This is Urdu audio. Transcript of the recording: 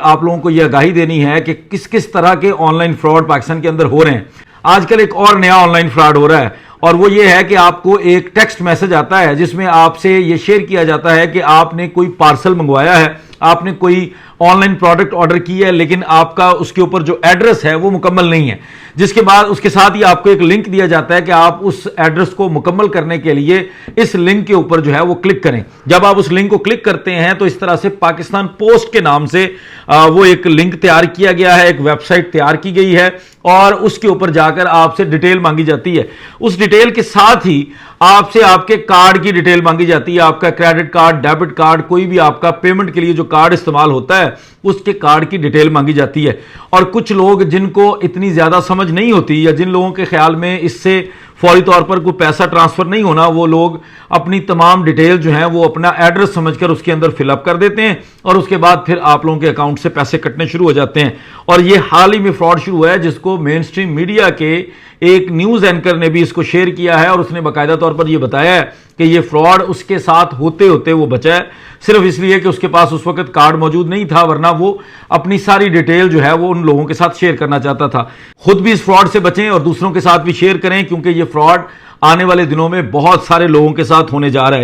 آپ لوگوں کو یہ آگاہی دینی ہے کہ کس کس طرح کے آن لائن فراڈ پاکستان کے اندر ہو رہے ہیں. آج کل ایک اور نیا آن لائن فراڈ ہو رہا ہے اور وہ یہ ہے کہ آپ کو ایک ٹیکسٹ میسج آتا ہے جس میں آپ سے یہ شیئر کیا جاتا ہے کہ آپ نے کوئی پارسل منگوایا ہے, آپ نے کوئی آن لائن پروڈکٹ آرڈر کیا ہے, لیکن آپ کا اس کے اوپر جو ایڈریس ہے وہ مکمل نہیں ہے. جس کے بعد اس کے ساتھ ہی آپ کو ایک لنک دیا جاتا ہے کہ آپ اس ایڈریس کو مکمل کرنے کے لیے اس لنک کے اوپر جو ہے وہ کلک کریں. جب آپ اس لنک کو کلک کرتے ہیں تو اس طرح سے پاکستان پوسٹ کے نام سے وہ ایک لنک تیار کیا گیا ہے, ایک ویب سائٹ تیار کی گئی ہے اور اس کے اوپر جا کر آپ سے ڈیٹیل مانگی جاتی ہے. اس ڈیٹیل کے ساتھ ہی آپ سے آپ کے کارڈ کی ڈیٹیل مانگی جاتی ہے, آپ کا کریڈٹ کارڈ, ڈیبٹ کارڈ, کوئی بھی آپ کا پیمنٹ کے لیے جو کارڈ استعمال ہوتا ہے اس کے کارڈ کی ڈیٹیل مانگی جاتی ہے. اور کچھ لوگ جن کو اتنی زیادہ سمجھ نہیں ہوتی یا جن لوگوں کے خیال میں اس سے فوری طور پر کوئی پیسہ ٹرانسفر نہیں ہونا, وہ لوگ اپنی تمام ڈیٹیل جو ہیں وہ اپنا ایڈریس سمجھ کر اس کے اندر فل اپ کر دیتے ہیں اور اس کے بعد پھر آپ لوگوں کے اکاؤنٹ سے پیسے کٹنے شروع ہو جاتے ہیں. اور یہ حال ہی میں فراڈ شروع ہوا ہے جس کو مین سٹریم میڈیا کے ایک نیوز اینکر نے بھی اس کو شیئر کیا ہے اور اس نے باقاعدہ طور پر یہ بتایا ہے کہ یہ فراڈ اس کے ساتھ ہوتے ہوتے وہ بچا ہے, صرف اس لیے کہ اس کے پاس اس وقت کارڈ موجود نہیں تھا, ورنہ وہ اپنی ساری ڈیٹیل جو ہے وہ ان لوگوں کے ساتھ شیئر کرنا چاہتا تھا. خود بھی اس فراڈ سے بچیں اور دوسروں کے ساتھ بھی شیئر کریں, کیونکہ یہ فراڈ آنے والے دنوں میں بہت سارے لوگوں کے ساتھ ہونے جا رہا ہے.